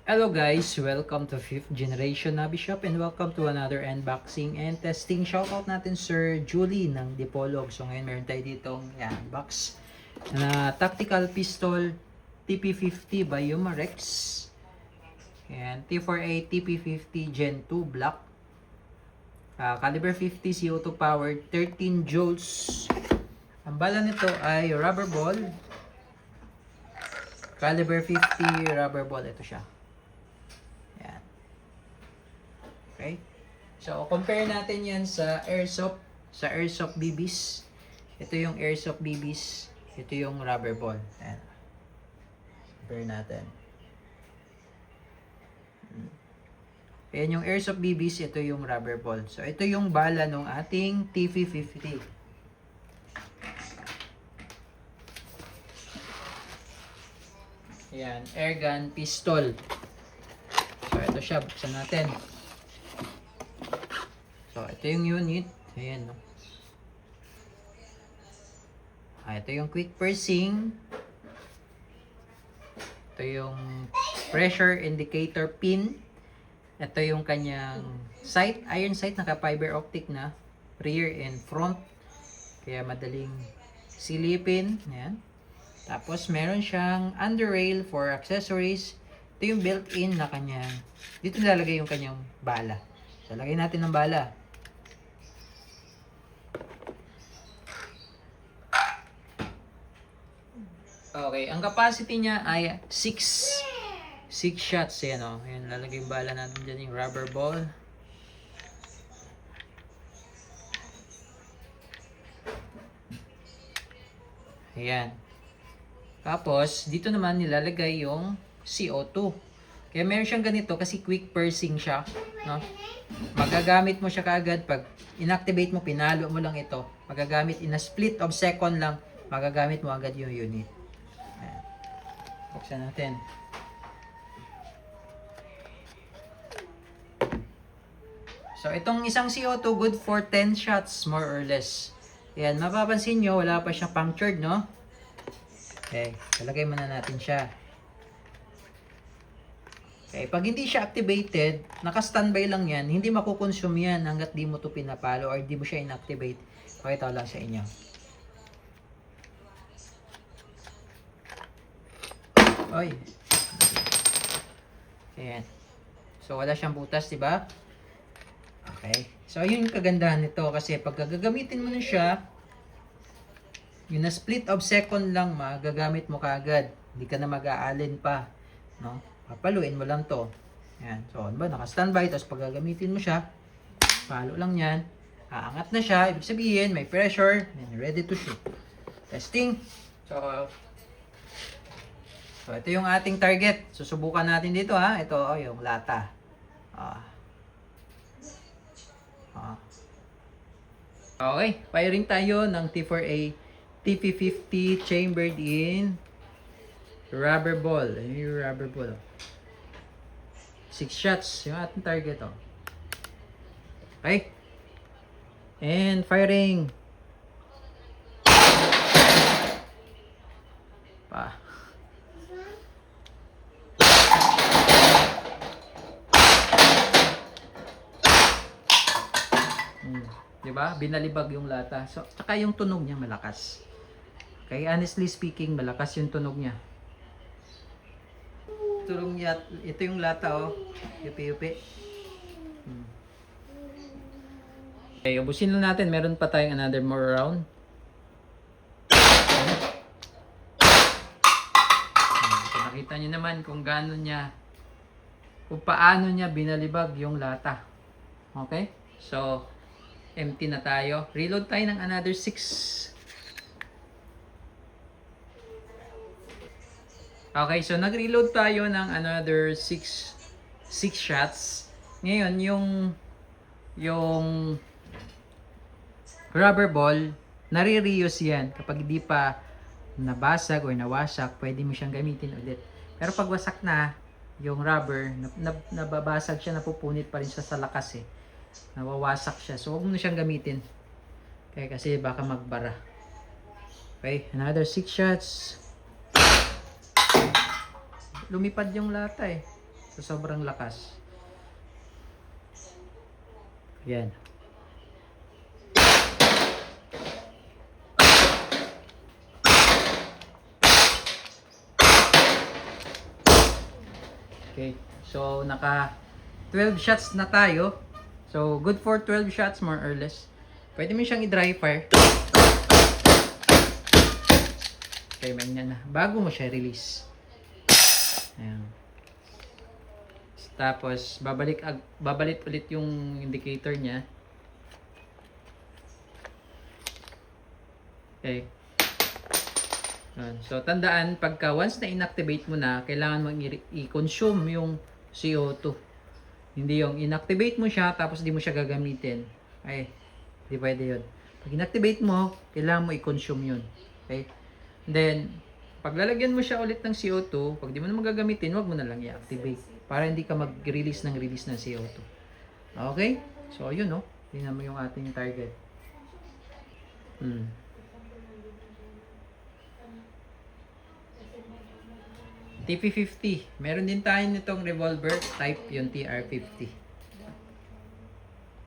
Hello guys, welcome to 5th Generation Nabi Shop and welcome to another unboxing and testing. Shoutout natin Sir Julie ng Dipolog. So ngayon meron tayo ditong box na tactical pistol TP50 by Umarex. And T4A TP50 Gen 2 Black. Caliber 50 CO2 powered 13 joules. Ang bala nito ay rubber ball. Caliber 50 rubber ball. Ito siya. Yan. Okay. So, compare natin yan sa airsoft. Sa airsoft BBs. Ito yung airsoft BBs. Ito yung rubber ball. Yan. Compare natin. Ayan yung airsoft BBs. Ito yung rubber ball. So, ito yung bala ng ating TP50. Ayan, airgun pistol. So, ito siya. Buksan natin. So, ito yung unit. Ayan, no. Ito yung quick pursing. Ito yung pressure indicator pin. Ito yung kanyang sight. Iron sight. Naka fiber optic na. Rear and front. Kaya madaling silipin. Ayan. Tapos, meron siyang underrail for accessories. Ito yung built-in na kanyang, dito nilalagay yung kanyang bala. So, lagay natin ng bala. Okay, ang capacity niya ay 6 shots. Ayan o. Ayan, lalagay yung bala natin dyan, yung rubber ball. Ayan. Tapos, dito naman nilalagay yung CO2. Kaya meron siyang ganito kasi quick pursing siya. No? Magagamit mo siya kaagad pag inactivate mo, pinalo mo lang ito. Magagamit in a split of second lang, magagamit mo agad yung unit. Ayan. Buksan natin. So, itong isang CO2 good for 10 shots more or less. Ayan, mapapansin nyo, wala pa siyang punctured, no? Okay, talagay muna natin siya. Okay, pag hindi siya activated, naka-standby lang yan, hindi makukonsume yan hanggat di mo to pinapalo or di mo siya inactivate. Pakita ko lang sa inyo. Oy. Ayan. So, wala siyang butas, diba? Okay. So, yun yung kagandahan nito kasi pag gagamitin mo na siya, yung na split of second lang, magagamit mo kaagad. Hindi ka na mag-aalin pa. No? Papaluin mo lang to. Yan. So, ano ba? Naka-standby. Tapos pag gagamitin mo siya, palo lang yan. Aangat na siya. Ibig sabihin, may pressure. And ready to shoot. Testing. So, ito yung ating target. Susubukan natin dito ha. Ito, yung lata. Okay. Firing tayo ng T4A TP50 chambered in rubber ball. Ayun yung rubber ball. 6 shots yung ating target. Okay. And firing. Pa. Diba? Binalibag yung lata. So, tsaka yung tunog niya malakas. Okay, honestly speaking, malakas yung tunog niya. Tunog niya, ito yung lata Yupi-yupi. Okay, ubusin lang natin. Meron pa tayong another more round. So, nakita niyo naman kung gaano niya, kung paano niya binalibag yung lata. Okay? So, empty na tayo. Reload tayo ng another 6. Okay, so nag-reload tayo ng another 6 shots. Ngayon, yung rubber ball, nare-reuse yan. Kapag hindi pa nabasag or nawasak, pwede mo siyang gamitin ulit. Pero pag wasak na, yung rubber, nababasag siya, napupunit pa rin siya sa lakas nawawasak siya. So, huwag mo na siyang gamitin. Okay, kasi baka magbara. Okay, another 6 shots. Lumipad yung lata sa sobrang lakas. Yan. Okay. So, naka 12 shots na tayo. So, good for 12 shots more or less. Pwede mo siyang i-dry fire. Okay, ganyan na. Bago mo siya release. Ayan. Tapos, babalik ulit yung indicator niya. Okay. So, tandaan, pagka once na inactivate mo na, kailangan mo i-consume yung CO2. Hindi yung inactivate mo siya, tapos di mo siya gagamitin. Ay, di pwede yun. Pag inactivate mo, kailangan mo i-consume yun. Okay? Then, pag lalagyan mo siya ulit ng CO2, pag di mo na magagamitin, wag mo na lang i-activate. Para hindi ka mag-release ng CO2. Okay? So, yun, no? Tingnan mo yung ating target. TP50. Meron din tayo nitong revolver type, yung TR50.